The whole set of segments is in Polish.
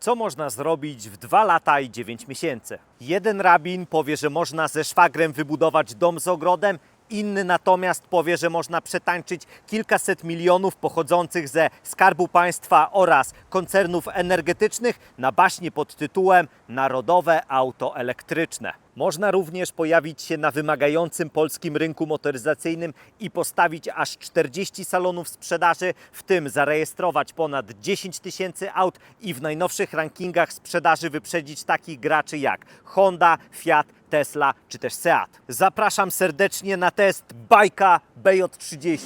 Co można zrobić w 2 lata i 9 miesięcy? Jeden rabin powie, że można ze szwagrem wybudować dom z ogrodem, inny natomiast powie, że można przetańczyć kilkaset milionów pochodzących ze Skarbu Państwa oraz koncernów energetycznych na baśnie pod tytułem Narodowe Auto Elektryczne. Można również pojawić się na wymagającym polskim rynku motoryzacyjnym i postawić aż 40 salonów sprzedaży, w tym zarejestrować ponad 10 tysięcy aut i w najnowszych rankingach sprzedaży wyprzedzić takich graczy jak Honda, Fiat, Tesla czy też Seat. Zapraszam serdecznie na test bajka BJ30.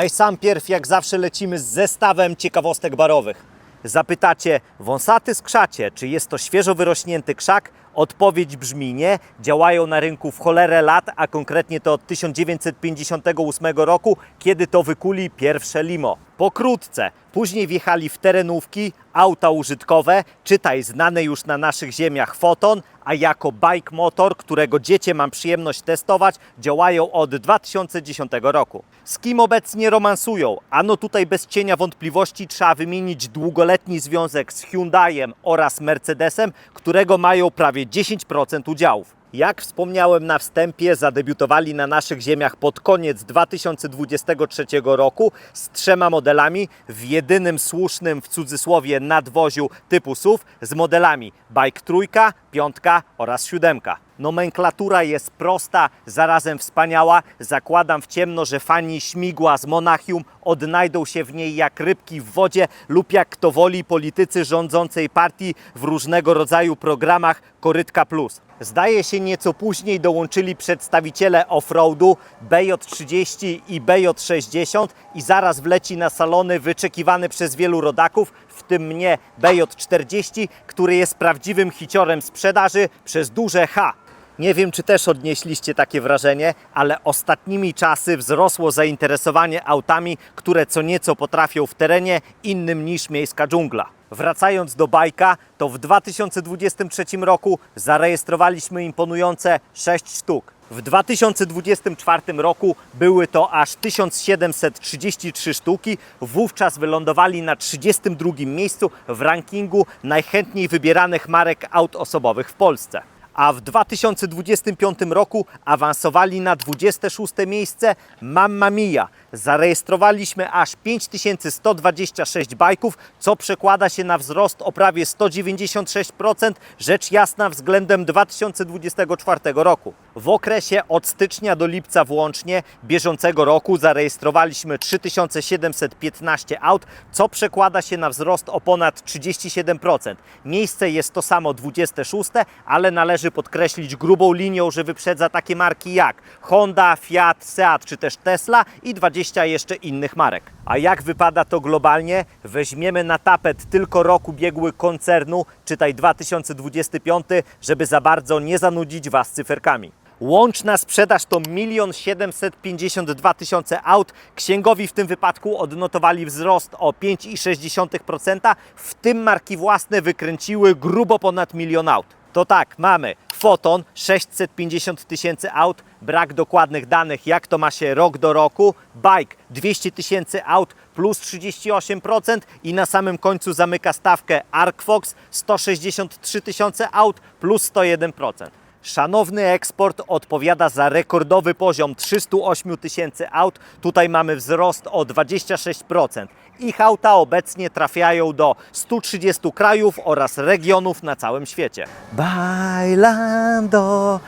No i sam pierw, jak zawsze, lecimy z zestawem ciekawostek barowych. Zapytacie, wąsaty skrzacie, czy jest to świeżo wyrośnięty krzak? Odpowiedź brzmi nie. Działają na rynku w cholerę lat, a konkretnie to od 1958 roku, kiedy to wykuli pierwsze limo. Pokrótce, później wjechali w terenówki, auta użytkowe, czytaj znane już na naszych ziemiach Foton, a jako bike motor, którego dziecię mam przyjemność testować, działają od 2010 roku. Z kim obecnie romansują? Ano tutaj bez cienia wątpliwości trzeba wymienić długoletni związek z Hyundaiem oraz Mercedesem, którego mają prawie 10% udziałów. Jak wspomniałem na wstępie, zadebiutowali na naszych ziemiach pod koniec 2023 roku z 3 modelami w jedynym słusznym w cudzysłowie nadwoziu typu SUV z modelami Bike 3, 5 oraz 7. Nomenklatura jest prosta, zarazem wspaniała. Zakładam w ciemno, że fani śmigła z Monachium odnajdą się w niej jak rybki w wodzie lub jak kto woli politycy rządzącej partii w różnego rodzaju programach Korytka Plus. Zdaje się nieco później dołączyli przedstawiciele offroadu BJ30 i BJ60 i zaraz wleci na salony wyczekiwany przez wielu rodaków, w tym mnie BJ40, który jest prawdziwym hiciorem sprzedaży przez duże H. Nie wiem, czy też odnieśliście takie wrażenie, ale ostatnimi czasy wzrosło zainteresowanie autami, które co nieco potrafią w terenie innym niż miejska dżungla. Wracając do bajka, to w 2023 roku zarejestrowaliśmy imponujące 6 sztuk. W 2024 roku były to aż 1733 sztuki, wówczas wylądowali na 32 miejscu w rankingu najchętniej wybieranych marek aut osobowych w Polsce. A w 2025 roku awansowali na 26 miejsce Mamma Mia. Zarejestrowaliśmy aż 5126 bajków, co przekłada się na wzrost o prawie 196%, rzecz jasna względem 2024 roku. W okresie od stycznia do lipca włącznie bieżącego roku zarejestrowaliśmy 3715 aut, co przekłada się na wzrost o ponad 37%. Miejsce jest to samo 26, ale należy podkreślić grubą linią, że wyprzedza takie marki jak Honda, Fiat, Seat czy też Tesla i 20 jeszcze innych marek. A jak wypada to globalnie? Weźmiemy na tapet tylko rok ubiegły koncernu, czytaj 2025, żeby za bardzo nie zanudzić Was cyferkami. Łączna sprzedaż to 1 752 000 aut. Księgowi w tym wypadku odnotowali wzrost o 5,6%, w tym marki własne wykręciły grubo ponad 1 000 000 aut. To tak, mamy Foton 650 000 aut, brak dokładnych danych jak to ma się rok do roku, Bike 200 000 aut plus 38% i na samym końcu zamyka stawkę Arcfox 163 000 aut plus 101%. Szanowny eksport odpowiada za rekordowy poziom 308 000 aut. Tutaj mamy wzrost o 26%. Ich auta obecnie trafiają do 130 krajów oraz regionów na całym świecie. Bailando.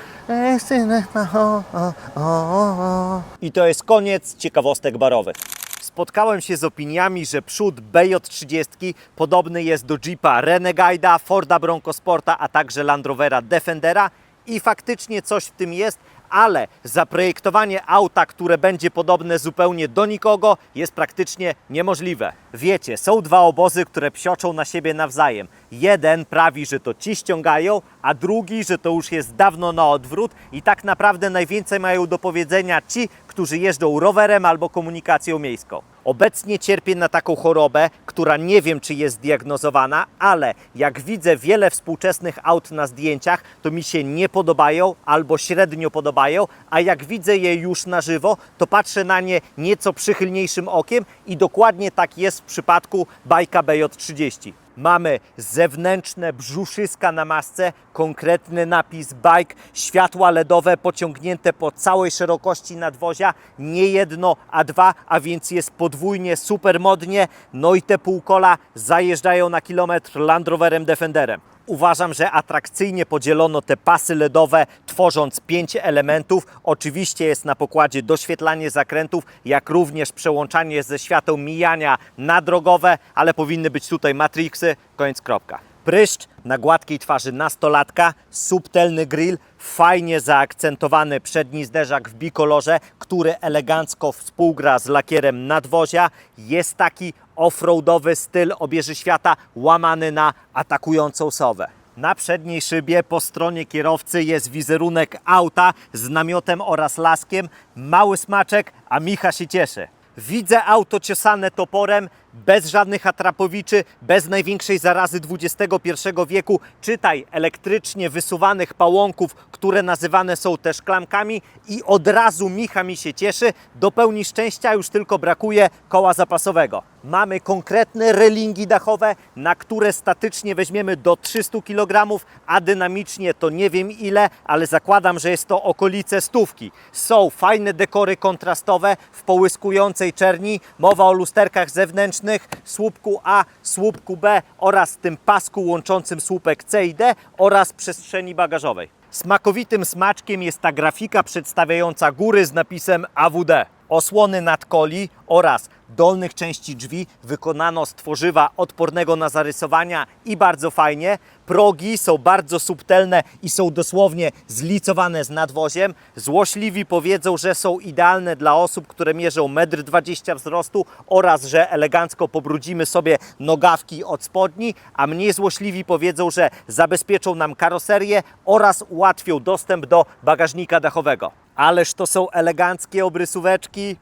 I to jest koniec ciekawostek barowych. Spotkałem się z opiniami, że przód BJ30 podobny jest do Jeepa Renegade'a, Forda Bronco Sporta, a także Land Rovera Defendera i faktycznie coś w tym jest, ale zaprojektowanie auta, które będzie podobne zupełnie do nikogo, jest praktycznie niemożliwe. Wiecie, są dwa obozy, które psioczą na siebie nawzajem. Jeden prawi, że to ci ściągają, a drugi, że to już jest dawno na odwrót i tak naprawdę najwięcej mają do powiedzenia ci, którzy jeżdżą rowerem albo komunikacją miejską. Obecnie cierpię na taką chorobę, która nie wiem, czy jest diagnozowana, ale jak widzę wiele współczesnych aut na zdjęciach, to mi się nie podobają albo średnio podobają, a jak widzę je już na żywo, to patrzę na nie nieco przychylniejszym okiem i dokładnie tak jest w przypadku bajka BJ30. Mamy zewnętrzne brzuszyska na masce, konkretny napis bike, światła LEDowe pociągnięte po całej szerokości nadwozia, nie jedno, a dwa, a więc jest podwójnie super modnie, no i te półkola zajeżdżają na kilometr Land Roverem Defenderem. Uważam, że atrakcyjnie podzielono te pasy LEDowe, tworząc 5 elementów. Oczywiście jest na pokładzie doświetlanie zakrętów, jak również przełączanie ze świateł mijania na drogowe, ale powinny być tutaj matrixy, koniec, kropka. Pryszcz na gładkiej twarzy nastolatka, subtelny grill, fajnie zaakcentowany przedni zderzak w bikolorze, który elegancko współgra z lakierem nadwozia. Jest taki offroadowy styl obieży świata łamany na atakującą sowę. Na przedniej szybie po stronie kierowcy jest wizerunek auta z namiotem oraz laskiem. Mały smaczek, a Micha się cieszy. Widzę auto ciosane toporem, bez żadnych atrapowiczy, bez największej zarazy XXI wieku, czytaj elektrycznie wysuwanych pałąków, które nazywane są też klamkami i od razu Micha mi się cieszy, do pełni szczęścia już tylko brakuje koła zapasowego. Mamy konkretne relingi dachowe, na które statycznie weźmiemy do 300 kg, a dynamicznie to nie wiem ile, ale zakładam, że jest to okolice 100. Są fajne dekory kontrastowe w połyskującej czerni, mowa o lusterkach zewnętrznych, słupku A, słupku B oraz tym pasku łączącym słupek C i D oraz przestrzeni bagażowej. Smakowitym smaczkiem jest ta grafika przedstawiająca góry z napisem AWD. Osłony nadkoli oraz dolnych części drzwi wykonano z tworzywa odpornego na zarysowania i bardzo fajnie. Progi są bardzo subtelne i są dosłownie zlicowane z nadwoziem. Złośliwi powiedzą, że są idealne dla osób, które mierzą 1,20 m wzrostu oraz że elegancko pobrudzimy sobie nogawki od spodni, a mniej złośliwi powiedzą, że zabezpieczą nam karoserię oraz ułatwią dostęp do bagażnika dachowego. Ależ to są eleganckie obrysóweczki.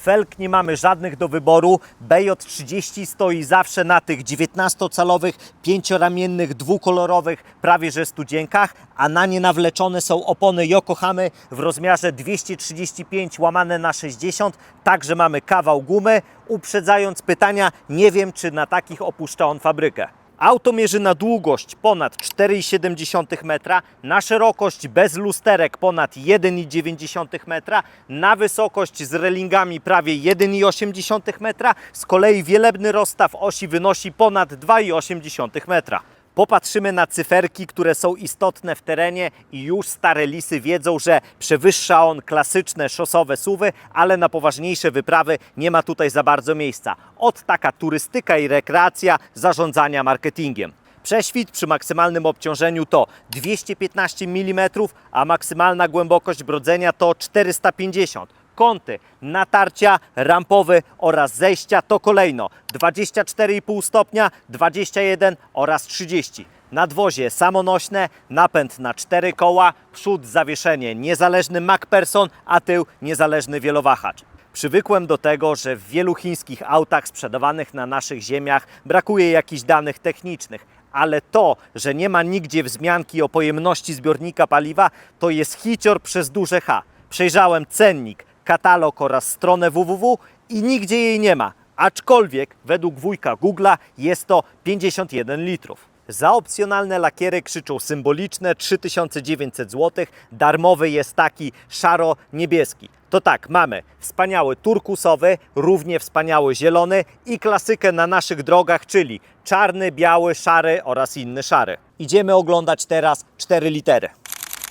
Felg nie mamy żadnych do wyboru. BJ30 stoi zawsze na tych 19-calowych, 5-ramiennych, dwukolorowych, prawie że studzienkach, a na nie nawleczone są opony Yokohamy w rozmiarze 235/60. Także mamy kawał gumy. Uprzedzając pytania, nie wiem, czy na takich opuszcza on fabrykę. Auto mierzy na długość ponad 4,7 metra, na szerokość bez lusterek ponad 1,9 metra, na wysokość z relingami prawie 1,8 metra, z kolei wielebny rozstaw osi wynosi ponad 2,8 metra. Popatrzymy na cyferki, które są istotne w terenie i już stare lisy wiedzą, że przewyższa on klasyczne szosowe SUV-y, ale na poważniejsze wyprawy nie ma tutaj za bardzo miejsca. Od taka turystyka i rekreacja zarządzania marketingiem. Prześwit przy maksymalnym obciążeniu to 215 mm, a maksymalna głębokość brodzenia to 450 mm. Kąty natarcia, rampowy oraz zejścia to kolejno 24,5 stopnia, 21 oraz 30. Nadwozie samonośne, napęd na 4 koła, przód zawieszenie niezależny MacPherson, a tył niezależny wielowahacz. Przywykłem do tego, że w wielu chińskich autach sprzedawanych na naszych ziemiach brakuje jakichś danych technicznych. Ale to, że nie ma nigdzie wzmianki o pojemności zbiornika paliwa, to jest hicior przez duże H. Przejrzałem cennik, katalog oraz stronę www i nigdzie jej nie ma, aczkolwiek według wujka Google'a jest to 51 litrów. Za opcjonalne lakiery krzyczą symboliczne 3900 zł, darmowy jest taki szaro-niebieski. To tak, mamy wspaniały turkusowy, równie wspaniały zielony i klasykę na naszych drogach, czyli czarny, biały, szary oraz inny szary. Idziemy oglądać teraz 4 litery.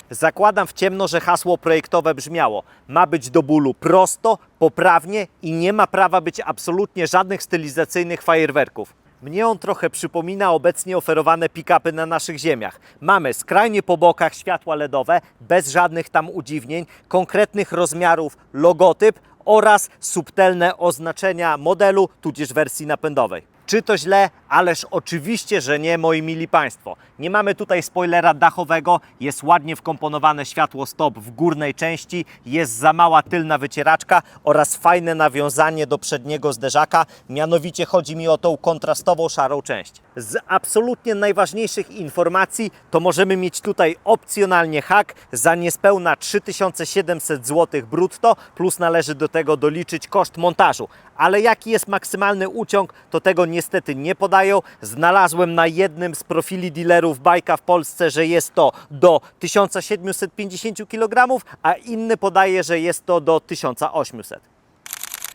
Zakładam w ciemno, że hasło projektowe brzmiało: ma być do bólu prosto, poprawnie i nie ma prawa być absolutnie żadnych stylizacyjnych fajerwerków. Mnie on trochę przypomina obecnie oferowane pick-upy na naszych ziemiach. Mamy skrajnie po bokach światła LEDowe, bez żadnych tam udziwnień, konkretnych rozmiarów logotyp oraz subtelne oznaczenia modelu, tudzież wersji napędowej. Czy to źle? Ależ oczywiście, że nie, moi mili Państwo. Nie mamy tutaj spoilera dachowego, jest ładnie wkomponowane światło stop w górnej części, jest za mała tylna wycieraczka oraz fajne nawiązanie do przedniego zderzaka, mianowicie chodzi mi o tą kontrastową szarą część. Z absolutnie najważniejszych informacji to możemy mieć tutaj opcjonalnie hak za niespełna 3700 zł brutto, plus należy do tego doliczyć koszt montażu. Ale jaki jest maksymalny uciąg, to tego niestety nie podają. Znalazłem na jednym z profili dealerów bajka w Polsce, że jest to do 1750 kg, a inny podaje, że jest to do 1800.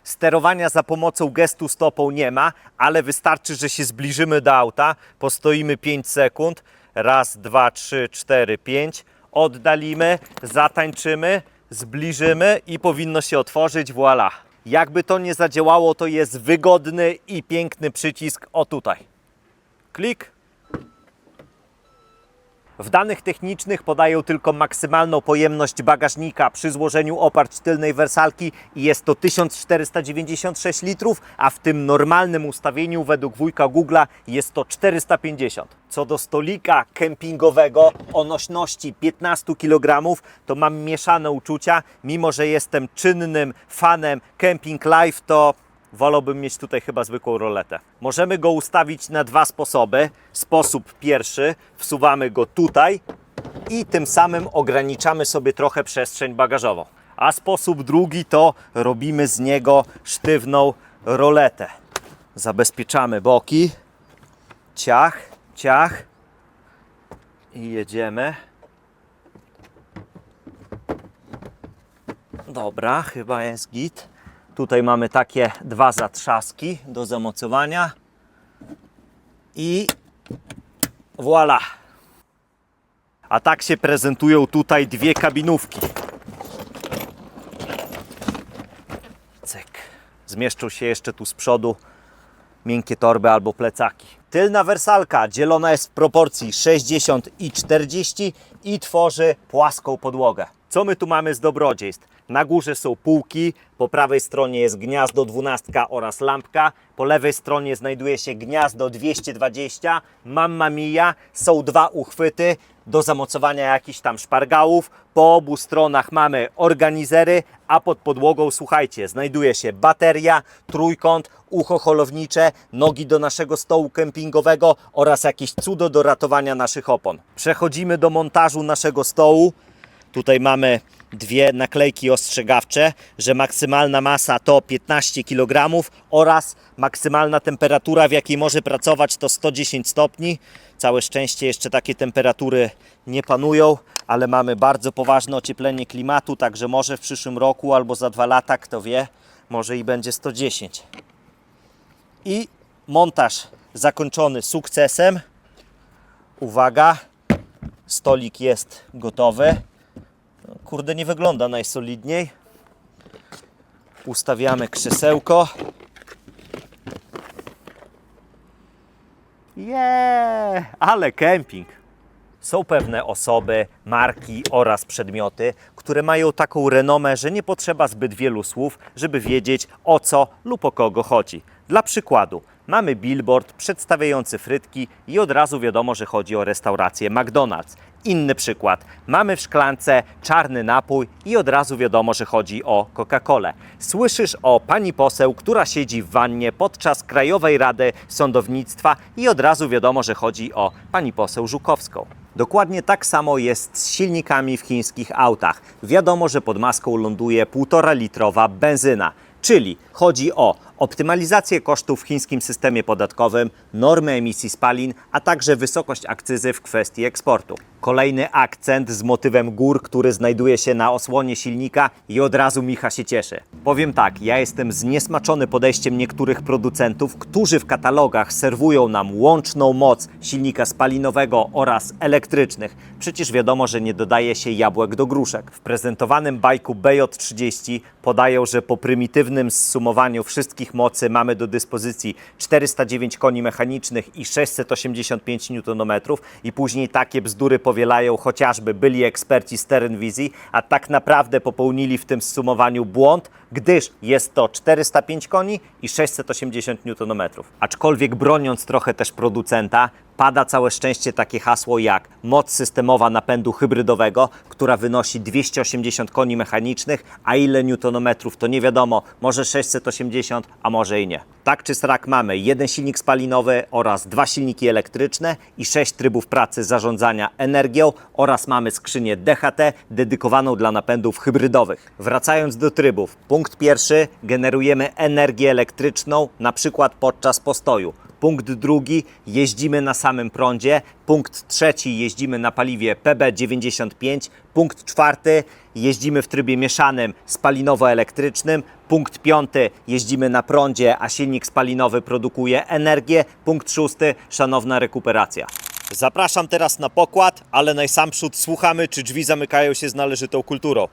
Sterowania za pomocą gestu stopą nie ma, ale wystarczy, że się zbliżymy do auta, postoimy 5 sekund, raz, dwa, trzy, cztery, 5, oddalimy, zatańczymy, zbliżymy i powinno się otworzyć, voilà. Jakby to nie zadziałało, to jest wygodny i piękny przycisk o tutaj. Klik. W danych technicznych podają tylko maksymalną pojemność bagażnika przy złożeniu oparć tylnej wersalki i jest to 1496 litrów, a w tym normalnym ustawieniu według wujka Google'a jest to 450. Co do stolika kempingowego o nośności 15 kg, to mam mieszane uczucia. Mimo że jestem czynnym fanem Camping Life, to wolałbym mieć tutaj chyba zwykłą roletę. Możemy go ustawić na dwa sposoby. Sposób pierwszy, wsuwamy go tutaj i tym samym ograniczamy sobie trochę przestrzeń bagażową. A sposób drugi to robimy z niego sztywną roletę. Zabezpieczamy boki, ciach, ciach i jedziemy. Dobra, chyba jest git. Tutaj mamy takie dwa zatrzaski do zamocowania i voilà. A tak się prezentują tutaj dwie kabinówki. Cyk. Zmieszczą się jeszcze tu z przodu miękkie torby albo plecaki. Tylna wersalka dzielona jest w proporcji 60 i 40 i tworzy płaską podłogę. Co my tu mamy z dobrodziejstw? Na górze są półki, po prawej stronie jest gniazdo 12 oraz lampka, po lewej stronie znajduje się gniazdo 220, mamma mia, są dwa uchwyty do zamocowania jakichś tam szpargałów, po obu stronach mamy organizery, a pod podłogą, słuchajcie, znajduje się bateria, trójkąt, ucho holownicze, nogi do naszego stołu kempingowego oraz jakieś cudo do ratowania naszych opon. Przechodzimy do montażu naszego stołu. Tutaj mamy dwie naklejki ostrzegawcze, że maksymalna masa to 15 kg oraz maksymalna temperatura, w jakiej może pracować, to 110 stopni. Całe szczęście jeszcze takie temperatury nie panują, ale mamy bardzo poważne ocieplenie klimatu, także może w przyszłym roku albo za 2 lata, kto wie, może i będzie 110. I montaż zakończony sukcesem. Uwaga, stolik jest gotowy. Kurde, nie wygląda najsolidniej. Ustawiamy krzesełko. Ale kemping! Są pewne osoby, marki oraz przedmioty, które mają taką renomę, że nie potrzeba zbyt wielu słów, żeby wiedzieć, o co lub o kogo chodzi. Dla przykładu, mamy billboard przedstawiający frytki i od razu wiadomo, że chodzi o restaurację McDonald's. Inny przykład. Mamy w szklance czarny napój i od razu wiadomo, że chodzi o Coca-Colę. Słyszysz o pani poseł, która siedzi w wannie podczas Krajowej Rady Sądownictwa i od razu wiadomo, że chodzi o pani poseł Żukowską. Dokładnie tak samo jest z silnikami w chińskich autach. Wiadomo, że pod maską ląduje 1,5-litrowa benzyna. Czyli chodzi o optymalizację kosztów w chińskim systemie podatkowym, normy emisji spalin, a także wysokość akcyzy w kwestii eksportu. Kolejny akcent z motywem gór, który znajduje się na osłonie silnika i od razu Micha się cieszy. Powiem tak, ja jestem zniesmaczony podejściem niektórych producentów, którzy w katalogach serwują nam łączną moc silnika spalinowego oraz elektrycznych. Przecież wiadomo, że nie dodaje się jabłek do gruszek. W prezentowanym bajku BJ30 podają, że po prymitywnym zsumowaniu wszystkich średnich mocy mamy do dyspozycji 409 koni mechanicznych i 685 Nm i później takie bzdury powielają chociażby byli eksperci z TerrainVisy, a tak naprawdę popełnili w tym zsumowaniu błąd, gdyż jest to 405 koni i 680 Nm. Aczkolwiek broniąc trochę też producenta, pada całe szczęście takie hasło jak moc systemowa napędu hybrydowego, która wynosi 280 koni mechanicznych, a ile newtonometrów to nie wiadomo, może 680, a może i nie. Tak czy srak mamy jeden silnik spalinowy oraz 2 silniki elektryczne i 6 trybów pracy zarządzania energią oraz mamy skrzynię DHT dedykowaną dla napędów hybrydowych. Wracając do trybów, punkt pierwszy, generujemy energię elektryczną, na przykład podczas postoju. Punkt drugi, jeździmy na samym prądzie. Punkt trzeci, jeździmy na paliwie PB95. Punkt czwarty, jeździmy w trybie mieszanym spalinowo-elektrycznym. Punkt piąty, jeździmy na prądzie, a silnik spalinowy produkuje energię. Punkt szósty, szanowna rekuperacja. Zapraszam teraz na pokład, ale najsamprzód słuchamy, czy drzwi zamykają się z należytą kulturą.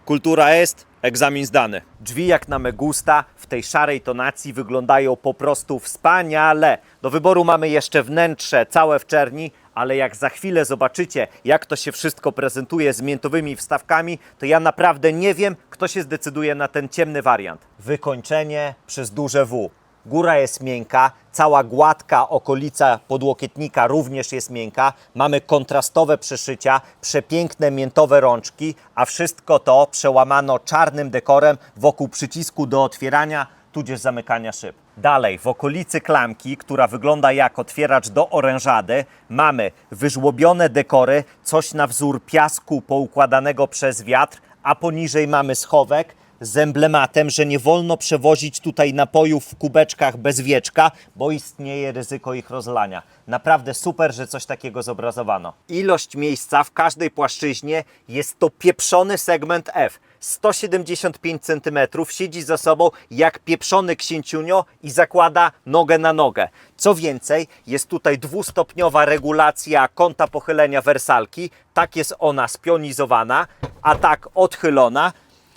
Kultura jest, egzamin zdany. Drzwi jak na Megusta w tej szarej tonacji wyglądają po prostu wspaniale. Do wyboru mamy jeszcze wnętrze całe w czerni, ale jak za chwilę zobaczycie, jak to się wszystko prezentuje z miętowymi wstawkami, to ja naprawdę nie wiem, kto się zdecyduje na ten ciemny wariant. Wykończenie przez duże W. Góra jest miękka, cała gładka okolica podłokietnika również jest miękka. Mamy kontrastowe przeszycia, przepiękne miętowe rączki, a wszystko to przełamano czarnym dekorem wokół przycisku do otwierania, tudzież zamykania szyb. Dalej, w okolicy klamki, która wygląda jak otwieracz do orężady, mamy wyżłobione dekory, coś na wzór piasku poukładanego przez wiatr, a poniżej mamy schowek z emblematem, że nie wolno przewozić tutaj napojów w kubeczkach bez wieczka, bo istnieje ryzyko ich rozlania. Naprawdę super, że coś takiego zobrazowano. Ilość miejsca w każdej płaszczyźnie jest to pieprzony segment F. 175 cm, siedzi za sobą jak pieprzony księciunio i zakłada nogę na nogę. Co więcej, jest tutaj dwustopniowa regulacja kąta pochylenia wersalki. Tak jest ona spionizowana, a tak odchylona.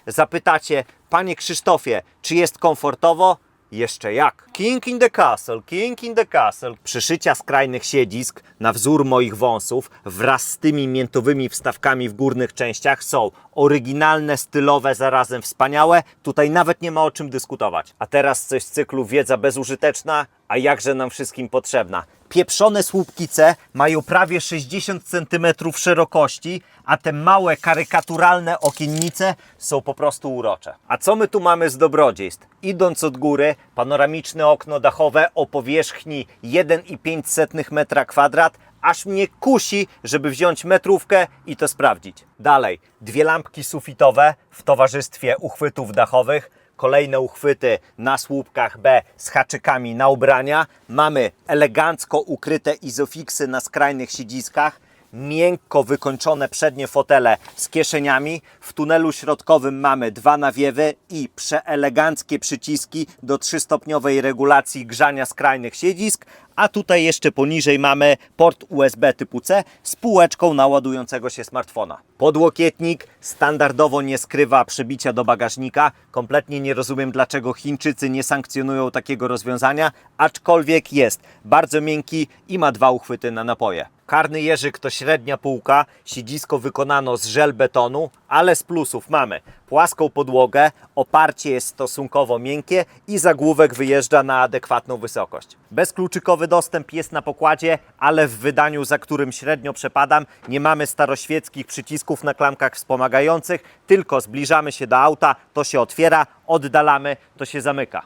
Zapytacie, panie Krzysztofie, czy jest komfortowo? Jeszcze jak. King in the castle, king in the castle. Przyszycia skrajnych siedzisk na wzór moich wąsów wraz z tymi miętowymi wstawkami w górnych częściach są oryginalne, stylowe, zarazem wspaniałe. Tutaj nawet nie ma o czym dyskutować. A teraz coś z cyklu wiedza bezużyteczna, a jakże nam wszystkim potrzebna. Pieprzone słupkice mają prawie 60 cm szerokości, a te małe, karykaturalne okiennice są po prostu urocze. A co my tu mamy z dobrodziejstw? Idąc od góry, panoramiczne okno dachowe o powierzchni 1,05 m², aż mnie kusi, żeby wziąć metrówkę i to sprawdzić. Dalej, dwie lampki sufitowe w towarzystwie uchwytów dachowych, kolejne uchwyty na słupkach B z haczykami na ubrania. Mamy elegancko ukryte izofiksy na skrajnych siedziskach, miękko wykończone przednie fotele z kieszeniami. W tunelu środkowym mamy dwa nawiewy i przeeleganckie przyciski do 3-stopniowej regulacji grzania skrajnych siedzisk, a tutaj jeszcze poniżej mamy port USB typu C z półeczką naładującego się smartfona. Podłokietnik standardowo nie skrywa przebicia do bagażnika. Kompletnie nie rozumiem, dlaczego Chińczycy nie sankcjonują takiego rozwiązania, aczkolwiek jest bardzo miękki i ma dwa uchwyty na napoje. Karny jeżyk to średnia półka, siedzisko wykonano z żelbetonu, ale z plusów mamy płaską podłogę, oparcie jest stosunkowo miękkie i zagłówek wyjeżdża na adekwatną wysokość. Bezkluczykowy dostęp jest na pokładzie, ale w wydaniu, za którym średnio przepadam, nie mamy staroświeckich przycisków na klamkach wspomagających, tylko zbliżamy się do auta, to się otwiera, oddalamy, to się zamyka.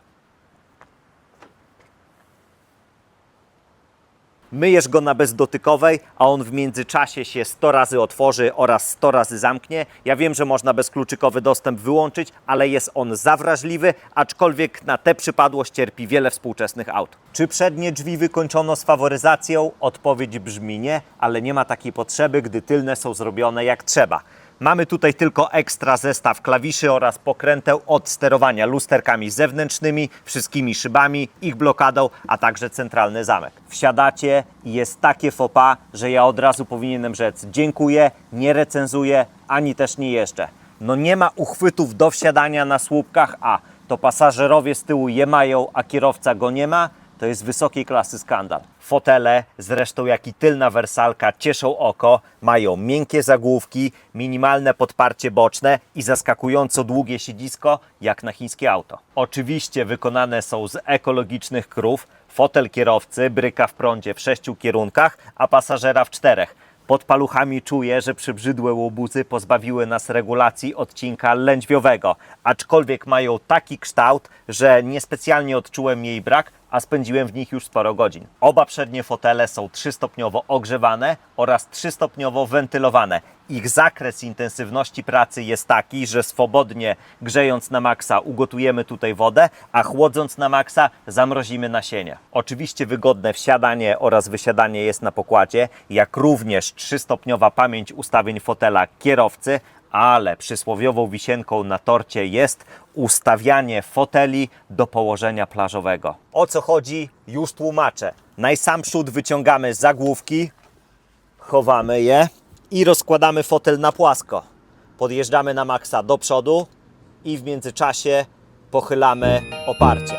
Myjesz go na bezdotykowej, a on w międzyczasie się 100 razy otworzy oraz 100 razy zamknie. Ja wiem, że można bezkluczykowy dostęp wyłączyć, ale jest on za wrażliwy, aczkolwiek na tę przypadłość cierpi wiele współczesnych aut. Czy przednie drzwi wykończono z faworyzacją? Odpowiedź brzmi nie, ale nie ma takiej potrzeby, gdy tylne są zrobione jak trzeba. Mamy tutaj tylko ekstra zestaw klawiszy oraz pokręteł od sterowania lusterkami zewnętrznymi, wszystkimi szybami, ich blokadą, a także centralny zamek. Wsiadacie i jest takie faux pas, że ja od razu powinienem rzec dziękuję, nie recenzuję, ani też nie jeżdżę. No nie ma uchwytów do wsiadania na słupkach, a to pasażerowie z tyłu je mają, a kierowca go nie ma. To jest wysokiej klasy skandal. Fotele, zresztą jak i tylna wersalka, cieszą oko, mają miękkie zagłówki, minimalne podparcie boczne i zaskakująco długie siedzisko, jak na chińskie auto. Oczywiście wykonane są z ekologicznych krów. Fotel kierowcy bryka w prądzie w 6 kierunkach, a pasażera w 4. Pod paluchami czuję, że przybrzydłe łobuzy pozbawiły nas regulacji odcinka lędźwiowego, aczkolwiek mają taki kształt, że niespecjalnie odczułem jej brak, a spędziłem w nich już sporo godzin. Oba przednie fotele są 3-stopniowo ogrzewane oraz 3-stopniowo wentylowane. Ich zakres intensywności pracy jest taki, że swobodnie grzejąc na maksa ugotujemy tutaj wodę, a chłodząc na maksa zamrozimy nasienie. Oczywiście wygodne wsiadanie oraz wysiadanie jest na pokładzie, jak również 3-stopniowa pamięć ustawień fotela kierowcy, ale przysłowiową wisienką na torcie jest ustawianie foteli do położenia plażowego. O co chodzi? Już tłumaczę. Najsamprzód wyciągamy zagłówki, chowamy je i rozkładamy fotel na płasko. Podjeżdżamy na maksa do przodu i w międzyczasie pochylamy oparcie.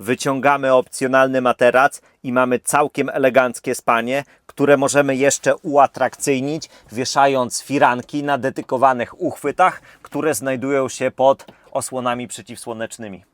Wyciągamy opcjonalny materac i mamy całkiem eleganckie spanie, które możemy jeszcze uatrakcyjnić, wieszając firanki na dedykowanych uchwytach, które znajdują się pod osłonami przeciwsłonecznymi.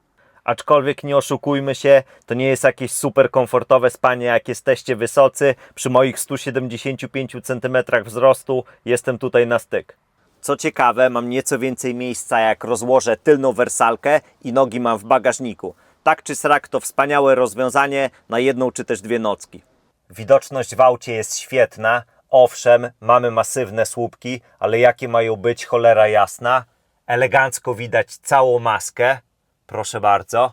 Aczkolwiek nie oszukujmy się, to nie jest jakieś super komfortowe spanie, jak jesteście wysocy. Przy moich 175 cm wzrostu jestem tutaj na styk. Co ciekawe, mam nieco więcej miejsca, jak rozłożę tylną wersalkę i nogi mam w bagażniku. Tak czy srak to wspaniałe rozwiązanie na jedną czy też 2 nocki. Widoczność w aucie jest świetna. Owszem, mamy masywne słupki, ale jakie mają być, cholera jasna. Elegancko widać całą maskę. Proszę bardzo.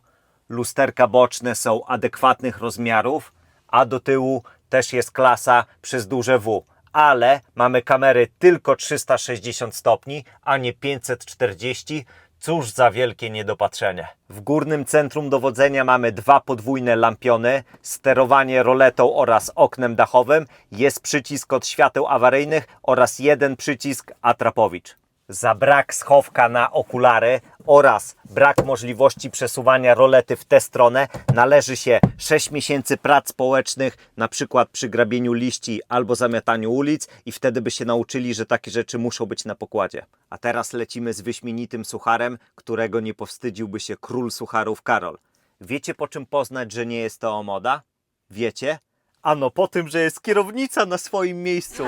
Lusterka boczne są adekwatnych rozmiarów, a do tyłu też jest klasa przez duże W. Ale mamy kamery tylko 360 stopni, a nie 540. Cóż za wielkie niedopatrzenie. W górnym centrum dowodzenia mamy 2 podwójne lampiony, sterowanie roletą oraz oknem dachowym, jest przycisk od świateł awaryjnych oraz 1 przycisk atrapowicz. Za brak schowka na okulary oraz brak możliwości przesuwania rolety w tę stronę należy się 6 miesięcy prac społecznych, na przykład przy grabieniu liści albo zamiataniu ulic i wtedy by się nauczyli, że takie rzeczy muszą być na pokładzie. A teraz lecimy z wyśmienitym sucharem, którego nie powstydziłby się król sucharów Karol. Wiecie, po czym poznać, że nie jest to omoda? Wiecie? Ano po tym, że jest kierownica na swoim miejscu.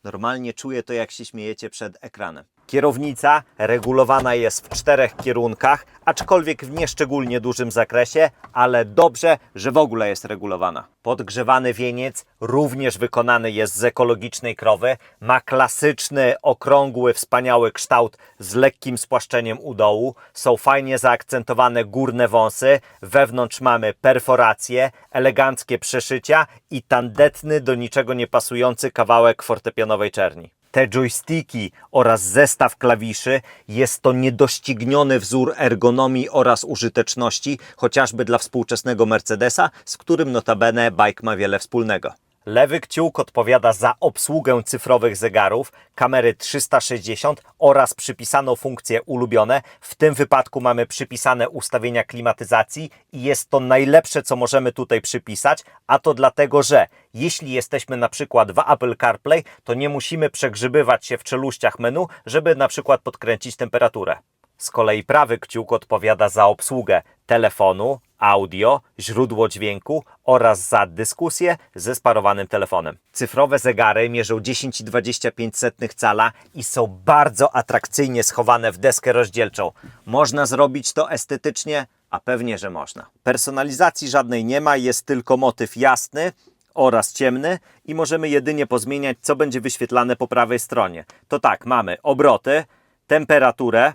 Normalnie czuję to, jak się śmiejecie przed ekranem. Kierownica regulowana jest w 4 kierunkach, aczkolwiek w nieszczególnie dużym zakresie, ale dobrze, że w ogóle jest regulowana. Podgrzewany wieniec również wykonany jest z ekologicznej krowy. Ma klasyczny, okrągły, wspaniały kształt z lekkim spłaszczeniem u dołu. Są fajnie zaakcentowane górne wąsy. Wewnątrz mamy perforacje, eleganckie przeszycia i tandetny, do niczego nie pasujący kawałek fortepianowej czerni. Te joysticki oraz zestaw klawiszy jest to niedościgniony wzór ergonomii oraz użyteczności, chociażby dla współczesnego Mercedesa, z którym notabene bike ma wiele wspólnego. Lewy kciuk odpowiada za obsługę cyfrowych zegarów, kamery 360 oraz przypisaną funkcję ulubione. W tym wypadku mamy przypisane ustawienia klimatyzacji i jest to najlepsze, co możemy tutaj przypisać, a to dlatego, że jeśli jesteśmy na przykład w Apple CarPlay, to nie musimy przegrzybywać się w czeluściach menu, żeby na przykład podkręcić temperaturę. Z kolei prawy kciuk odpowiada za obsługę telefonu, audio, źródło dźwięku oraz za dyskusję ze sparowanym telefonem. Cyfrowe zegary mierzą 10,25 cala i są bardzo atrakcyjnie schowane w deskę rozdzielczą. Można zrobić to estetycznie? A pewnie, że można. Personalizacji żadnej nie ma, jest tylko motyw jasny oraz ciemny i możemy jedynie pozmieniać, co będzie wyświetlane po prawej stronie. To tak, mamy obroty, temperaturę,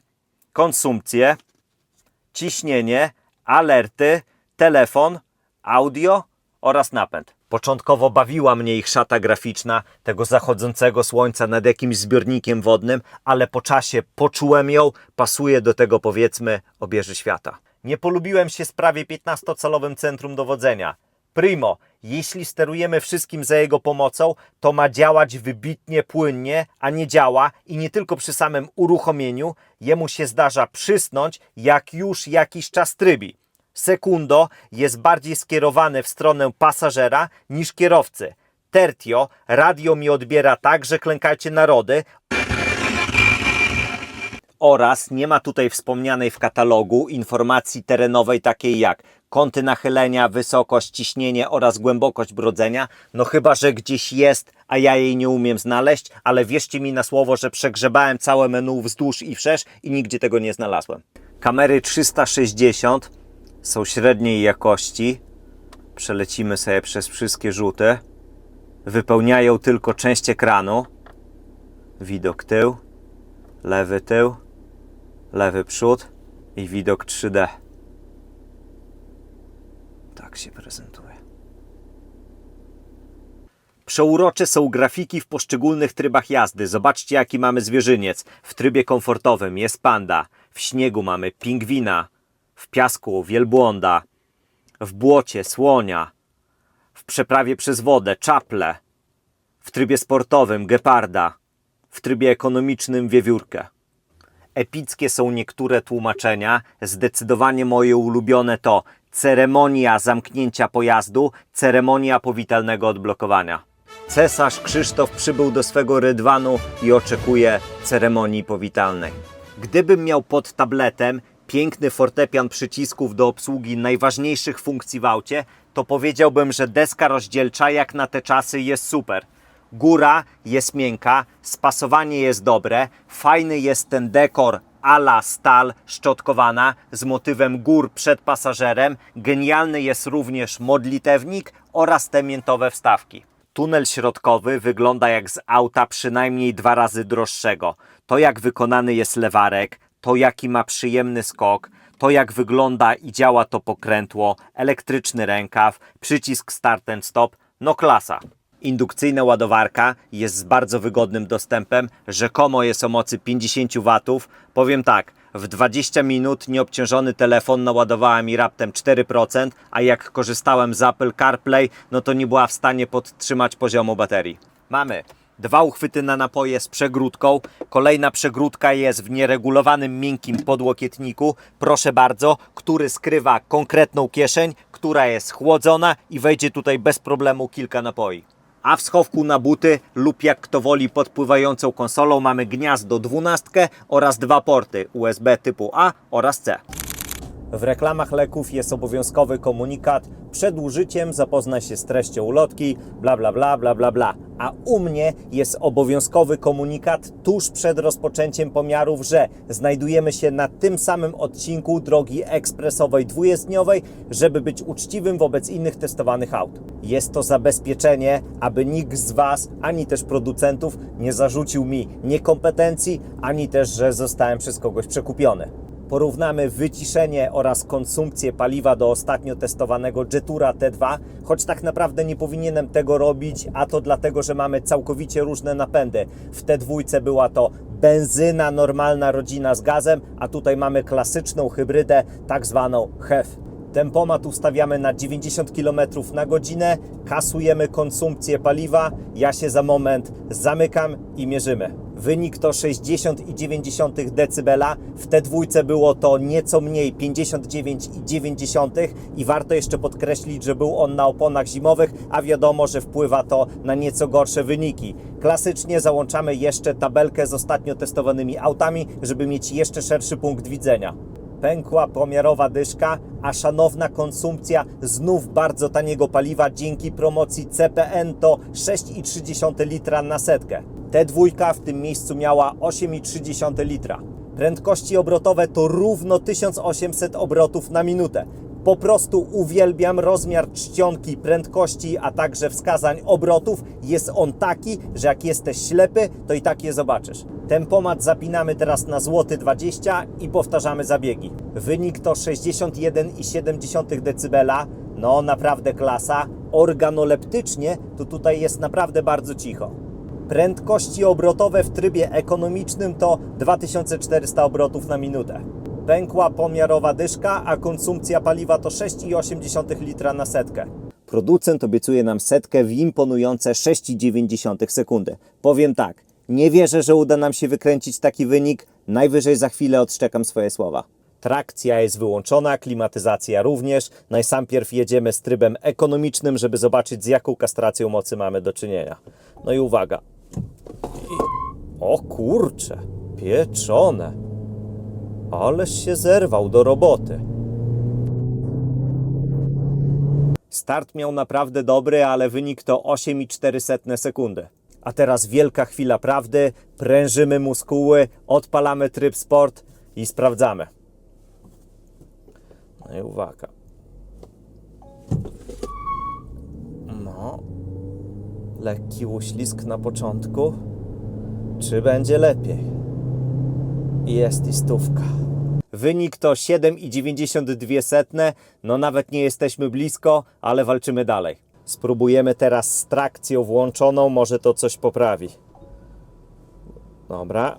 konsumpcję, ciśnienie, alerty, telefon, audio oraz napęd. Początkowo bawiła mnie ich szata graficzna tego zachodzącego słońca nad jakimś zbiornikiem wodnym, ale po czasie poczułem ją, pasuje do tego, powiedzmy, obieży świata. Nie polubiłem się z prawie 15-calowym centrum dowodzenia. Primo, jeśli sterujemy wszystkim za jego pomocą, to ma działać wybitnie płynnie, a nie działa i nie tylko przy samym uruchomieniu, jemu się zdarza przysnąć, jak już jakiś czas trybi. Sekundo jest bardziej skierowany w stronę pasażera niż kierowcy. Tertio, radio mi odbiera tak, że klękajcie narody. Oraz nie ma tutaj wspomnianej w katalogu informacji terenowej takiej jak kąty nachylenia, wysokość, ciśnienie oraz głębokość brodzenia. No chyba, że gdzieś jest, a ja jej nie umiem znaleźć, ale wierzcie mi na słowo, że przegrzebałem całe menu wzdłuż i wszerz i nigdzie tego nie znalazłem. Kamery 360 są średniej jakości. Przelecimy sobie przez wszystkie rzuty. Wypełniają tylko część ekranu. Widok tył, lewy przód i widok 3D. Tak się prezentuje. Przeurocze są grafiki w poszczególnych trybach jazdy. Zobaczcie, jaki mamy zwierzyniec. W trybie komfortowym jest panda, w śniegu mamy pingwina, w piasku wielbłąda, w błocie słonia, w przeprawie przez wodę czaple, w trybie sportowym geparda, w trybie ekonomicznym wiewiórkę. Epickie są niektóre tłumaczenia. Zdecydowanie moje ulubione to ceremonia zamknięcia pojazdu, ceremonia powitalnego odblokowania. Cesarz Krzysztof przybył do swego rydwanu i oczekuje ceremonii powitalnej. Gdybym miał pod tabletem piękny fortepian przycisków do obsługi najważniejszych funkcji w aucie, to powiedziałbym, że deska rozdzielcza jak na te czasy jest super. Góra jest miękka, spasowanie jest dobre, fajny jest ten dekor a la stal szczotkowana z motywem gór przed pasażerem, genialny jest również modlitewnik oraz te miętowe wstawki. Tunel środkowy wygląda jak z auta przynajmniej 2 razy droższego. To jak wykonany jest lewarek, to jaki ma przyjemny skok, to jak wygląda i działa to pokrętło, elektryczny rękaw, przycisk start and stop, no klasa. Indukcyjna ładowarka jest z bardzo wygodnym dostępem, rzekomo jest o mocy 50 W. Powiem tak, w 20 minut nieobciążony telefon naładowała mi raptem 4%, a jak korzystałem z Apple CarPlay, no to nie była w stanie podtrzymać poziomu baterii. Mamy 2 uchwyty na napoje z przegródką. Kolejna przegródka jest w nieregulowanym miękkim podłokietniku, proszę bardzo, który skrywa konkretną kieszeń, która jest chłodzona i wejdzie tutaj bez problemu kilka napoi. A w schowku na buty lub jak kto woli podpływającą konsolą mamy gniazdo 12 oraz 2 porty USB typu A oraz C. W reklamach leków jest obowiązkowy komunikat: przed użyciem zapoznaj się z treścią ulotki, bla bla bla bla bla bla. A u mnie jest obowiązkowy komunikat tuż przed rozpoczęciem pomiarów, że znajdujemy się na tym samym odcinku drogi ekspresowej dwujezdniowej, żeby być uczciwym wobec innych testowanych aut. Jest to zabezpieczenie, aby nikt z Was, ani też producentów nie zarzucił mi niekompetencji, ani też, że zostałem przez kogoś przekupiony. Porównamy wyciszenie oraz konsumpcję paliwa do ostatnio testowanego Jetura T2, choć tak naprawdę nie powinienem tego robić, a to dlatego, że mamy całkowicie różne napędy. W T2 była to benzyna, normalna rodzina z gazem, a tutaj mamy klasyczną hybrydę, tak zwaną HEV. Tempomat ustawiamy na 90 km na godzinę, kasujemy konsumpcję paliwa, ja się za moment zamykam i mierzymy. Wynik to 60,9 dB, w T2 było to nieco mniej 59,9 i warto jeszcze podkreślić, że był on na oponach zimowych, a wiadomo, że wpływa to na nieco gorsze wyniki. Klasycznie załączamy jeszcze tabelkę z ostatnio testowanymi autami, żeby mieć jeszcze szerszy punkt widzenia. Pękła pomiarowa dyszka, a szanowna konsumpcja znów bardzo taniego paliwa dzięki promocji CPN to 6,3 litra na setkę. T2 w tym miejscu miała 8,3 litra. Prędkości obrotowe to równo 1800 obrotów na minutę. Po prostu uwielbiam rozmiar czcionki, prędkości, a także wskazań obrotów. Jest on taki, że jak jesteś ślepy, to i tak je zobaczysz. Tempomat zapinamy teraz na złoty 20 i powtarzamy zabiegi. Wynik to 61,7 dB. No naprawdę klasa. Organoleptycznie to tutaj jest naprawdę bardzo cicho. Prędkości obrotowe w trybie ekonomicznym to 2400 obrotów na minutę. Pękła pomiarowa dyszka, a konsumpcja paliwa to 6,8 litra na setkę. Producent obiecuje nam setkę w imponujące 6,9 sekundy. Powiem tak, nie wierzę, że uda nam się wykręcić taki wynik. Najwyżej za chwilę odszczekam swoje słowa. Trakcja jest wyłączona, klimatyzacja również. Najsampierw jedziemy z trybem ekonomicznym, żeby zobaczyć, z jaką kastracją mocy mamy do czynienia. No i uwaga. O kurcze, pieczone. Ależ się zerwał do roboty. Start miał naprawdę dobry, ale wynik to 8,4 sekundy. A teraz wielka chwila prawdy. Prężymy muskuły, odpalamy tryb sport i sprawdzamy. No i uwaga. No. Lekki uślizg na początku. Czy będzie lepiej? Jest i stówka. Wynik to 7,92. No nawet nie jesteśmy blisko, ale walczymy dalej. Spróbujemy teraz z trakcją włączoną, może to coś poprawi. Dobra.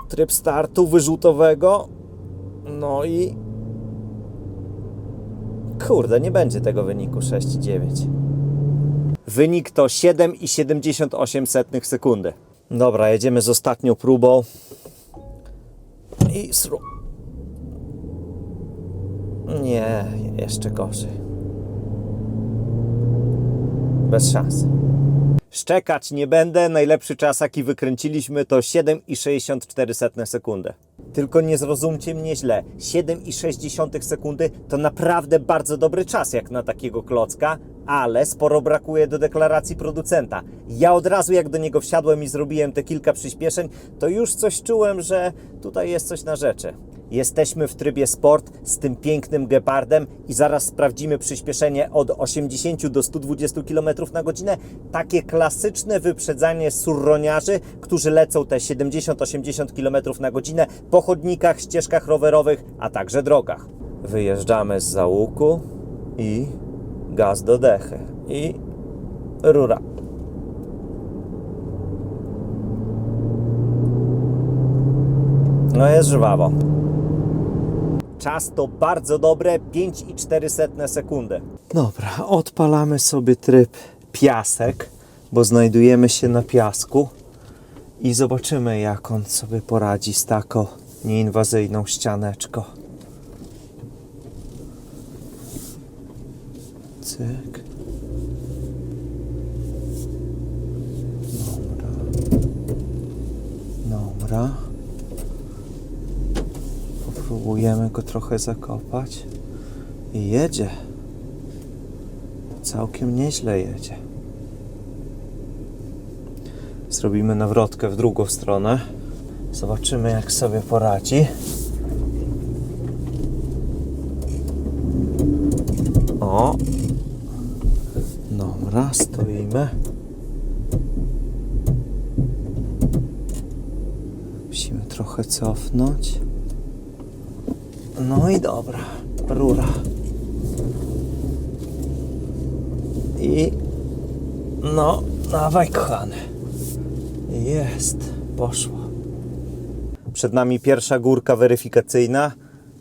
Tryb startu wyrzutowego. No i... Kurde, nie będzie tego wyniku 6,9. Wynik to 7,78 sekundy. Dobra, jedziemy z ostatnią próbą. I nie, jeszcze gorzej. Bez szans. Szczekać nie będę. Najlepszy czas, jaki wykręciliśmy, to 7,64 sekundy. Tylko nie zrozumcie mnie źle. 7,6 sekundy to naprawdę bardzo dobry czas jak na takiego klocka, ale sporo brakuje do deklaracji producenta. Ja od razu jak do niego wsiadłem i zrobiłem te kilka przyspieszeń, to już coś czułem, że tutaj jest coś na rzeczy. Jesteśmy w trybie sport z tym pięknym gepardem i zaraz sprawdzimy przyspieszenie od 80 do 120 km na godzinę. Takie klasyczne wyprzedzanie surroniarzy, którzy lecą te 70-80 km na godzinę po chodnikach, ścieżkach rowerowych, a także drogach. Wyjeżdżamy z załuku i gaz do dechy i rura. No jest żwawo. Czas to bardzo dobre, 5,4 sekundy. Dobra, odpalamy sobie tryb piasek, bo znajdujemy się na piasku i zobaczymy, jak on sobie poradzi z taką nieinwazyjną ścianeczką. Cyk. Dobra. Dobra. Próbujemy go trochę zakopać i jedzie. Całkiem nieźle jedzie. Zrobimy nawrotkę w drugą stronę. Zobaczymy, jak sobie poradzi. O! Dobra, stoimy. Musimy trochę cofnąć. No i dobra, rura. I no, dawaj kochany. Jest, poszło. Przed nami pierwsza górka weryfikacyjna.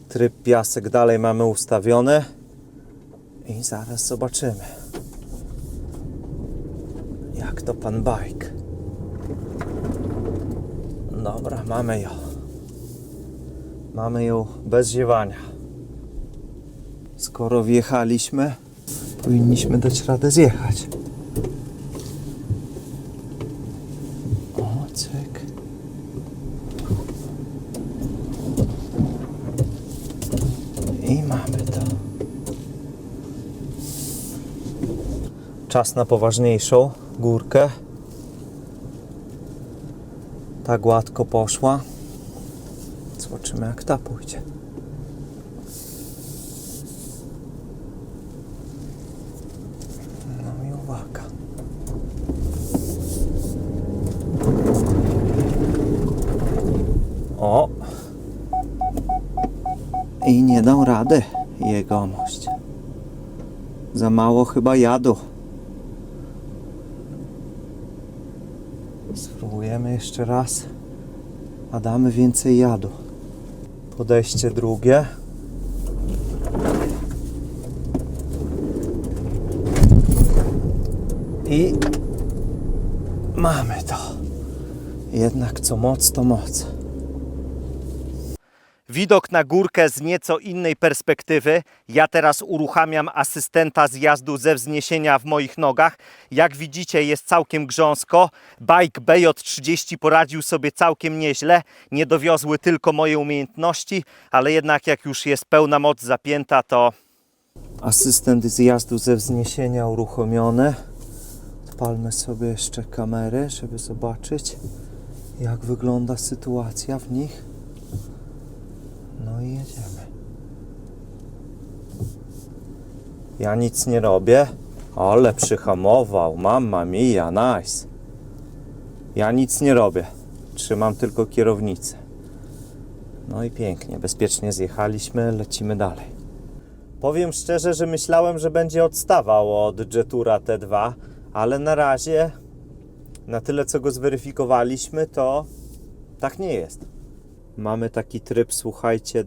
Tryb piasek dalej mamy ustawiony. I zaraz zobaczymy, jak to pan bike. Dobra, mamy ją. Mamy ją bez ziewania. Skoro wjechaliśmy, powinniśmy dać radę zjechać. O, cyk. I mamy to. Czas na poważniejszą górkę. Ta gładko poszła. Zobaczymy, jak ta pójdzie. nie dam rady, jegomość. Za mało chyba jadu. Spróbujemy jeszcze raz, a damy więcej jadu. Podejście drugie. I mamy to. Jednak co moc, to moc. Widok na górkę z nieco innej perspektywy. Ja teraz uruchamiam asystenta zjazdu ze wzniesienia w moich nogach. Jak widzicie, jest całkiem grząsko. Bike BJ30 poradził sobie całkiem nieźle. Nie dowiozły tylko moje umiejętności, ale jednak jak już jest pełna moc zapięta, to... Asystent zjazdu ze wzniesienia uruchomiony. Odpalmy sobie jeszcze kamerę, żeby zobaczyć, jak wygląda sytuacja w nich. No i jedziemy. Ja nic nie robię, ale przyhamował. Mamma mia, nice. Ja nic nie robię. Trzymam tylko kierownicę. No i pięknie, bezpiecznie zjechaliśmy, lecimy dalej. Powiem szczerze, że myślałem, że będzie odstawał od Jetura T2, ale na razie, na tyle co go zweryfikowaliśmy, to tak nie jest. Mamy taki tryb, słuchajcie,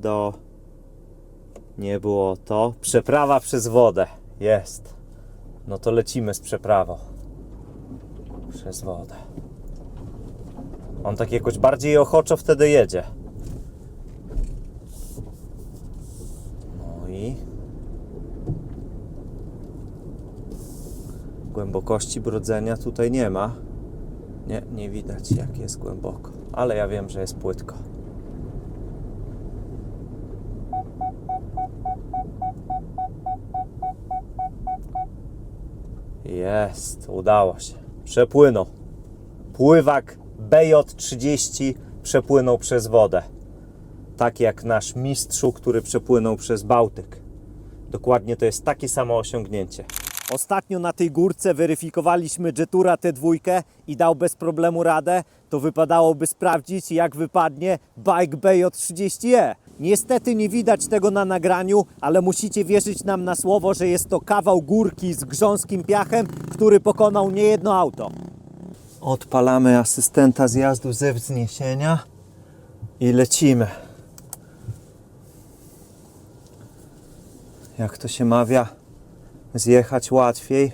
nie było to. Przeprawa przez wodę. Jest. No to lecimy z przeprawą. Przez wodę. On tak jakoś bardziej ochoczo wtedy jedzie. No i... Głębokości brodzenia tutaj nie ma. Nie widać, jak jest głęboko. Ale ja wiem, że jest płytko. Jest, udało się. Przepłynął. Pływak BJ30 przepłynął przez wodę. Tak jak nasz mistrzu, który przepłynął przez Bałtyk. Dokładnie to jest takie samo osiągnięcie. Ostatnio na tej górce weryfikowaliśmy Jetura T2 i dał bez problemu radę. To wypadałoby sprawdzić, jak wypadnie Bike BJ30E. Niestety nie widać tego na nagraniu, ale musicie wierzyć nam na słowo, że jest to kawał górki z grząskim piachem, który pokonał niejedno auto. Odpalamy asystenta zjazdu ze wzniesienia i lecimy. Jak to się mawia, zjechać łatwiej,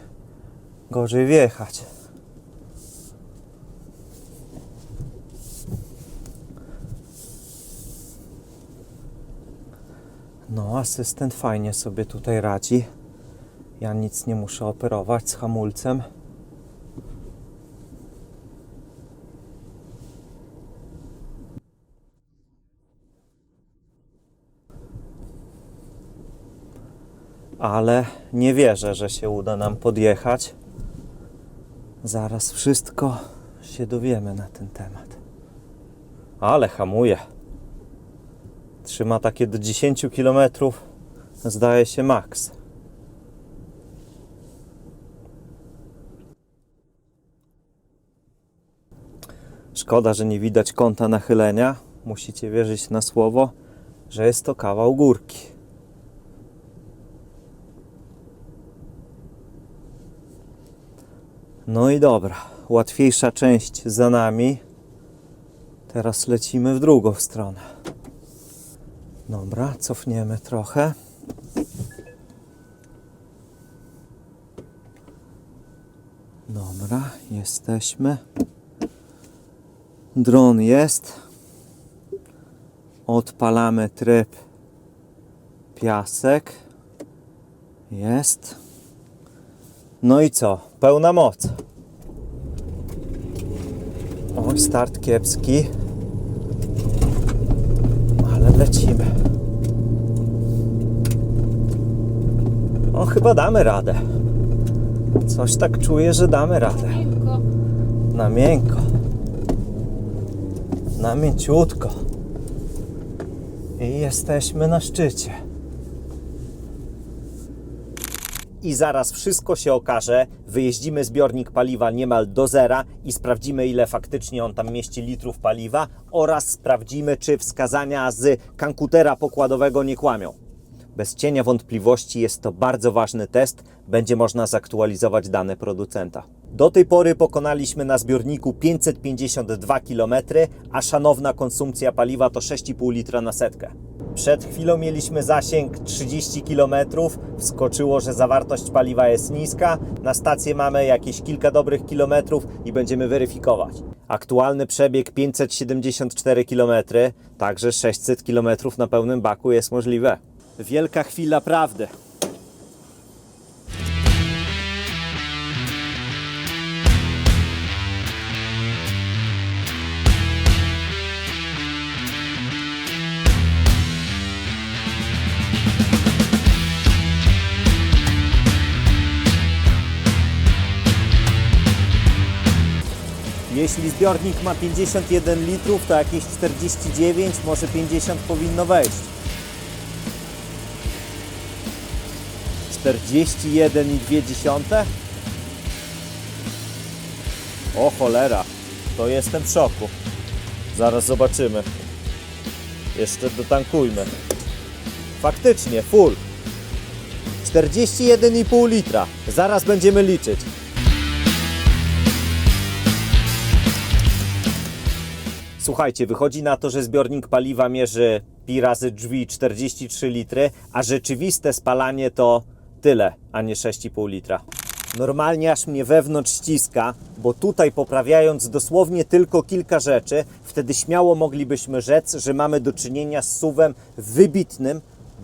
gorzej wjechać. No, asystent fajnie sobie tutaj radzi. Ja nic nie muszę operować z hamulcem. Ale nie wierzę, że się uda nam podjechać. Zaraz wszystko się dowiemy na ten temat. Ale hamuje. Trzyma takie do 10 km, zdaje się maks. Szkoda, że nie widać kąta nachylenia. Musicie wierzyć na słowo, że jest to kawał górki. No i dobra, łatwiejsza część za nami. Teraz lecimy w drugą stronę. Dobra, cofniemy trochę. Dobra, jesteśmy. Dron jest. Odpalamy tryb piasek. Jest. No i co? Pełna moc. Oj, start kiepski. Ale lecimy. O, chyba damy radę. Coś tak czuję, że damy radę. Miękko. Na miękko. Na mięciutko. I jesteśmy na szczycie. I zaraz wszystko się okaże. Wyjeździmy zbiornik paliwa niemal do zera i sprawdzimy, ile faktycznie on tam mieści litrów paliwa oraz sprawdzimy, czy wskazania z kankutera pokładowego nie kłamią. Bez cienia wątpliwości jest to bardzo ważny test, będzie można zaktualizować dane producenta. Do tej pory pokonaliśmy na zbiorniku 552 km, a szanowna konsumpcja paliwa to 6,5 litra na setkę. Przed chwilą mieliśmy zasięg 30 km, wskoczyło, że zawartość paliwa jest niska. Na stację mamy jakieś kilka dobrych kilometrów i będziemy weryfikować. Aktualny przebieg 574 km, także 600 km na pełnym baku jest możliwe. Wielka chwila prawdy. Jeśli zbiornik ma 51 litrów, to jakieś 49, może 50 powinno wejść. 41,2? O cholera, to jestem w szoku. Zaraz zobaczymy. Jeszcze dotankujmy. Faktycznie, full. 41,5 litra. Zaraz będziemy liczyć. Słuchajcie, wychodzi na to, że zbiornik paliwa mierzy pi razy drzwi 43 litry, a rzeczywiste spalanie to tyle, a nie 6,5 litra. Normalnie aż mnie wewnątrz ściska, bo tutaj poprawiając dosłownie tylko kilka rzeczy, wtedy śmiało moglibyśmy rzec, że mamy do czynienia z SUV-em wybitnym,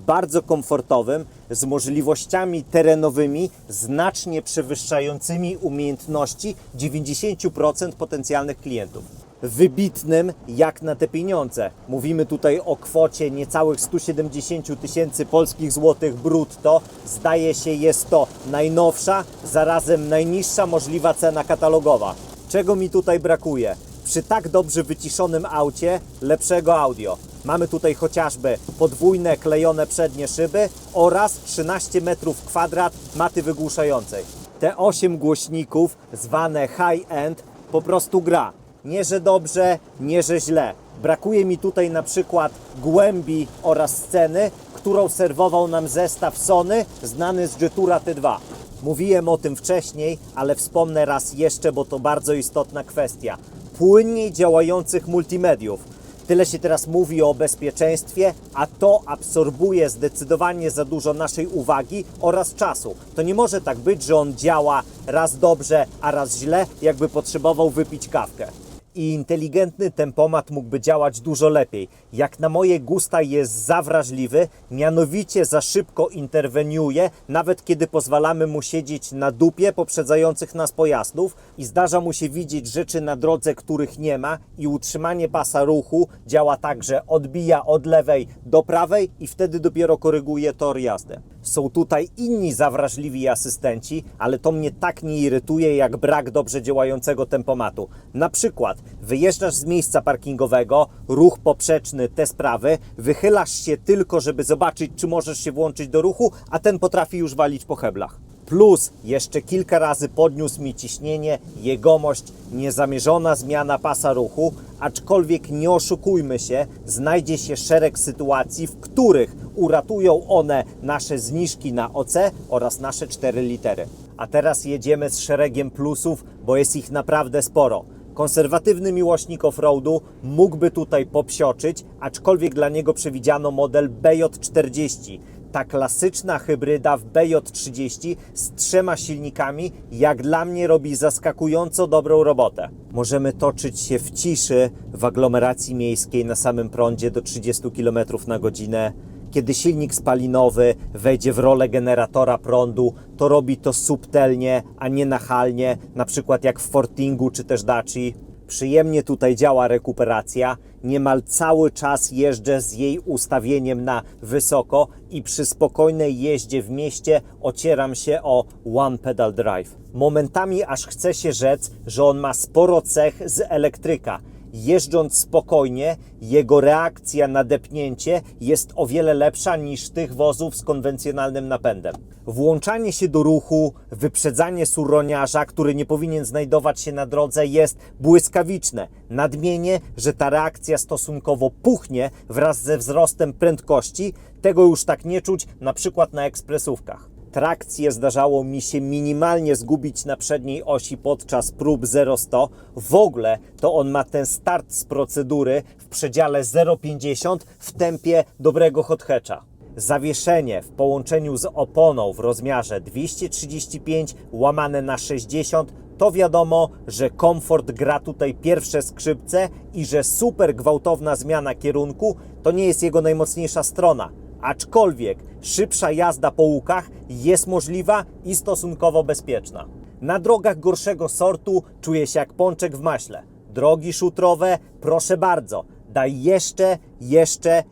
bardzo komfortowym, z możliwościami terenowymi znacznie przewyższającymi umiejętności 90% potencjalnych klientów. Wybitnym jak na te pieniądze. Mówimy tutaj o kwocie niecałych 170 tysięcy polskich złotych brutto. Zdaje się, jest to najnowsza, zarazem najniższa możliwa cena katalogowa. Czego mi tutaj brakuje? Przy tak dobrze wyciszonym aucie lepszego audio. Mamy tutaj chociażby podwójne klejone przednie szyby oraz 13 m2 maty wygłuszającej. Te 8 głośników zwane high-end po prostu gra. Nie, że dobrze, nie, że źle. Brakuje mi tutaj na przykład głębi oraz sceny, którą serwował nam zestaw Sony znany z Jetura T2. Mówiłem o tym wcześniej, ale wspomnę raz jeszcze, bo to bardzo istotna kwestia. Płynniej działających multimediów. Tyle się teraz mówi o bezpieczeństwie, a to absorbuje zdecydowanie za dużo naszej uwagi oraz czasu. To nie może tak być, że on działa raz dobrze, a raz źle, jakby potrzebował wypić kawkę. I inteligentny tempomat mógłby działać dużo lepiej. Jak na moje gusta jest za wrażliwy, mianowicie za szybko interweniuje, nawet kiedy pozwalamy mu siedzieć na dupie poprzedzających nas pojazdów i zdarza mu się widzieć rzeczy na drodze, których nie ma i utrzymanie pasa ruchu działa tak, że odbija od lewej do prawej i wtedy dopiero koryguje tor jazdy. Są tutaj inni zawrażliwi asystenci, ale to mnie tak nie irytuje jak brak dobrze działającego tempomatu. Na przykład wyjeżdżasz z miejsca parkingowego, ruch poprzeczny, te sprawy, wychylasz się tylko, żeby zobaczyć, czy możesz się włączyć do ruchu, a ten potrafi już walić po heblach. Plus jeszcze kilka razy podniósł mi ciśnienie, jegomość, niezamierzona zmiana pasa ruchu, aczkolwiek nie oszukujmy się, znajdzie się szereg sytuacji, w których uratują one nasze zniżki na OC oraz nasze 4 litery. A teraz jedziemy z szeregiem plusów, bo jest ich naprawdę sporo. Konserwatywny miłośnik offroadu mógłby tutaj popsioczyć, aczkolwiek dla niego przewidziano model BJ40. Ta klasyczna hybryda w BJ30 z 3 silnikami jak dla mnie robi zaskakująco dobrą robotę. Możemy toczyć się w ciszy w aglomeracji miejskiej na samym prądzie do 30 km na godzinę. Kiedy silnik spalinowy wejdzie w rolę generatora prądu, to robi to subtelnie, a nie nachalnie, na przykład jak w Fortingu czy też Daci. Przyjemnie tutaj działa rekuperacja, niemal cały czas jeżdżę z jej ustawieniem na wysoko i przy spokojnej jeździe w mieście ocieram się o One Pedal Drive. Momentami aż chce się rzec, że on ma sporo cech z elektryka. jeżdżąc spokojnie, jego reakcja na depnięcie jest o wiele lepsza niż tych wozów z konwencjonalnym napędem. Włączanie się do ruchu, wyprzedzanie surroniarza, który nie powinien znajdować się na drodze, jest błyskawiczne. Nadmienię, że ta reakcja stosunkowo puchnie wraz ze wzrostem prędkości. Tego już tak nie czuć, na przykład na ekspresówkach. Trakcję zdarzało mi się minimalnie zgubić na przedniej osi podczas prób 0-100. W ogóle to on ma ten start z procedury w przedziale 0,50 w tempie dobrego hot hatcha. Zawieszenie w połączeniu z oponą w rozmiarze 235 łamane na 60 to wiadomo, że komfort gra tutaj pierwsze skrzypce i że super gwałtowna zmiana kierunku to nie jest jego najmocniejsza strona. Aczkolwiek szybsza jazda po łukach jest możliwa i stosunkowo bezpieczna. Na drogach gorszego sortu czuję się jak pączek w maśle. Drogi szutrowe, proszę bardzo, daj jeszcze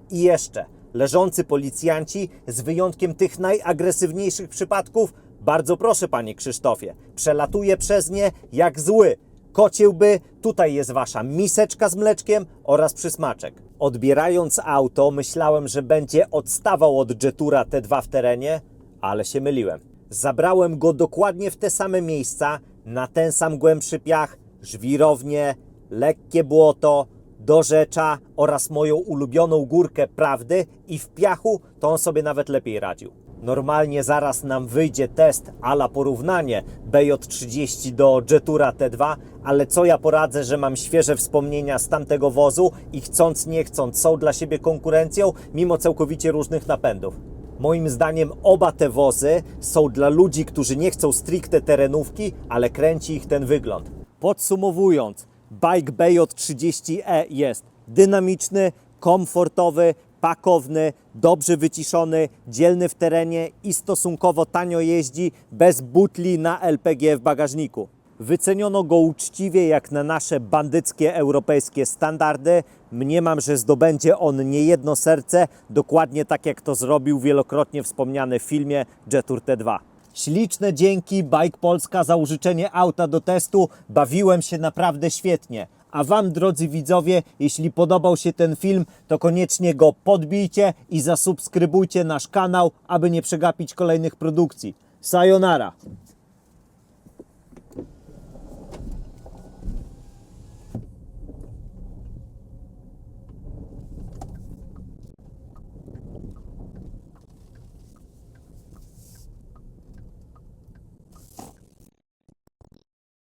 i jeszcze. Leżący policjanci, z wyjątkiem tych najagresywniejszych przypadków, bardzo proszę panie Krzysztofie, przelatuje przez nie jak zły. Kociełby, tutaj jest wasza miseczka z mleczkiem oraz przysmaczek. Odbierając auto, myślałem, że będzie odstawał od Jetura T2 w terenie, ale się myliłem. Zabrałem go dokładnie w te same miejsca, na ten sam głębszy piach, żwirownie, lekkie błoto, dorzecza oraz moją ulubioną górkę Prawdy i w piachu to on sobie nawet lepiej radził. Normalnie zaraz nam wyjdzie test a la porównanie BJ30 do Jetura T2, ale co ja poradzę, że mam świeże wspomnienia z tamtego wozu i chcąc nie chcąc są dla siebie konkurencją mimo całkowicie różnych napędów. Moim zdaniem oba te wozy są dla ludzi, którzy nie chcą stricte terenówki, ale kręci ich ten wygląd. Podsumowując, bike BJ30e jest dynamiczny, komfortowy, pakowny, dobrze wyciszony, dzielny w terenie i stosunkowo tanio jeździ bez butli na LPG w bagażniku. Wyceniono go uczciwie jak na nasze bandyckie europejskie standardy. Mniemam, że zdobędzie on niejedno serce, dokładnie tak jak to zrobił wielokrotnie wspomniany w filmie Jetur T2. Śliczne dzięki Bike Polska za użyczenie auta do testu. Bawiłem się naprawdę świetnie. A Wam, drodzy widzowie, jeśli podobał się ten film, to koniecznie go podbijcie i zasubskrybujcie nasz kanał, aby nie przegapić kolejnych produkcji. Sayonara!